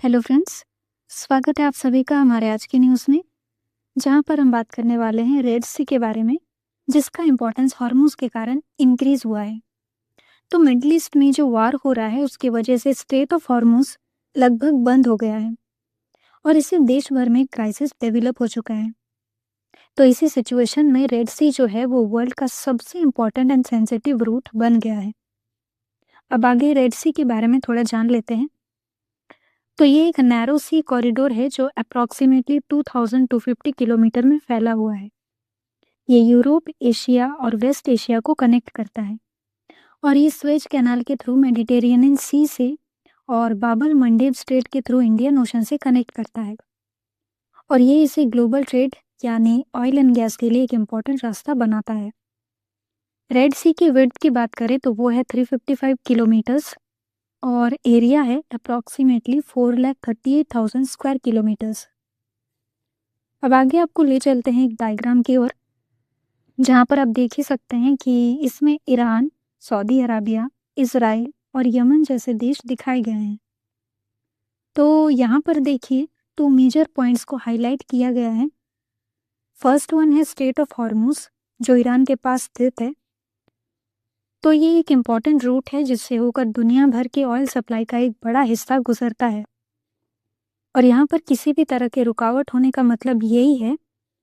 Hello friends, स्वागत है आप सभी का हमारे आज की न्यूज़ में, जहां पर हम बात करने वाले हैं रेड सी के बारे में, जिसका इम्पोर्टेंस हॉर्मूज के कारण इंक्रीज हुआ है। तो मिडल ईस्ट में जो वार हो रहा है उसकी वजह से स्ट्रेट ऑफ हॉर्मूज लगभग बंद हो गया है और इससे देश भर में क्राइसिस डेवलप हो चुका है। तो इसी सिचुएशन में रेड सी जो है वो वर्ल्ड का सबसे इम्पोर्टेंट एंड सेंसिटिव रूट बन गया है। अब आगे रेड सी के बारे में थोड़ा जान लेते हैं। तो ये एक नैरो सी कॉरिडोर है जो अप्रॉक्सीमेटली 2250 किलोमीटर में फैला हुआ है। ये यूरोप, एशिया और वेस्ट एशिया को कनेक्ट करता है और ये स्वेज कैनाल के थ्रू मेडिटेरियनियन सी से और बाबल मंडेब स्ट्रेट के थ्रू इंडियन ओशन से कनेक्ट करता है। और ये इसे ग्लोबल ट्रेड यानी ऑयल एंड गैस के लिए एक इम्पॉर्टेंट रास्ता बनाता है। रेड सी की विड्थ की बात करें तो वो है 355 किलोमीटर्स और एरिया है अप्रॉक्सीमेटली 4,38,000 स्क्वायर किलोमीटर्स। अब आगे आपको ले चलते हैं एक डायग्राम की ओर, जहाँ पर आप देख ही सकते हैं कि इसमें ईरान, सऊदी अराबिया, इजराइल और यमन जैसे देश दिखाए गए हैं। तो यहाँ पर देखिए 2 मेजर पॉइंट्स को हाईलाइट किया गया है। फर्स्ट वन है स्ट्रेट ऑफ हॉर्मूज, जो ईरान के पास स्थित है। तो ये एक इम्पॉर्टेंट रूट है जिससे होकर दुनिया भर के ऑयल सप्लाई का एक बड़ा हिस्सा गुजरता है और यहाँ पर किसी भी तरह के रुकावट होने का मतलब यही है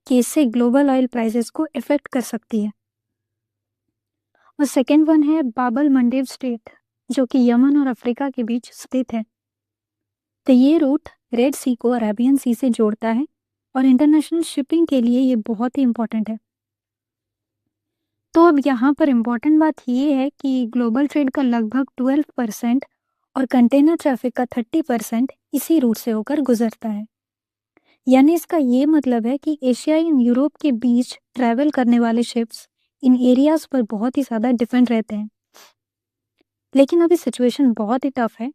कि इससे ग्लोबल ऑयल प्राइसेस को इफेक्ट कर सकती है। और सेकेंड वन है बाबल मंडेब स्ट्रेट, जो कि यमन और अफ्रीका के बीच स्थित है। तो ये रूट रेड सी को अरेबियन सी से जोड़ता है और इंटरनेशनल शिपिंग के लिए ये बहुत ही इम्पोर्टेंट है। तो अब यहाँ पर इम्पोर्टेंट बात ये है कि ग्लोबल ट्रेड का लगभग 12% और कंटेनर ट्रैफिक का 30% इसी रूट से होकर गुजरता है। यानी इसका ये मतलब है कि एशिया एंड यूरोप के बीच ट्रैवल करने वाले शिप्स इन एरियाज पर बहुत ही ज़्यादा डिपेंड रहते हैं। लेकिन अभी सिचुएशन बहुत ही टफ है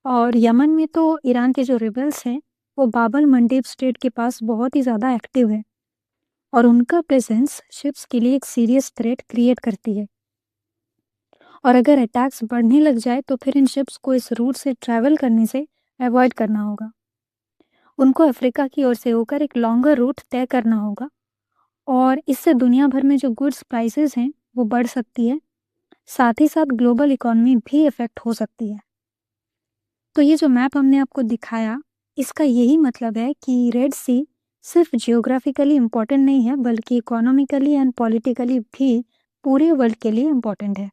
और यमन में तो ईरान के जो रिबल्स हैं वो बाबल मंडेब स्ट्रेट के पास बहुत ही ज़्यादा एक्टिव है और उनका प्रेजेंस शिप्स के लिए एक सीरियस थ्रेट क्रिएट करती है। और अगर अटैक्स बढ़ने लग जाए तो फिर इन शिप्स को इस रूट से ट्रैवल करने से अवॉइड करना होगा। उनको अफ्रीका की ओर से होकर एक लॉन्गर रूट तय करना होगा और इससे दुनिया भर में जो गुड्स प्राइसेस हैं वो बढ़ सकती है, साथ ही साथ ग्लोबल इकोनॉमी भी इफेक्ट हो सकती है। तो ये जो मैप हमने आपको दिखाया, इसका यही मतलब है कि रेड सी सिर्फ जियोग्राफिकली इम्पोर्टेंट नहीं है बल्कि इकोनॉमिकली एंड पॉलिटिकली भी पूरे वर्ल्ड के लिए इम्पोर्टेंट है।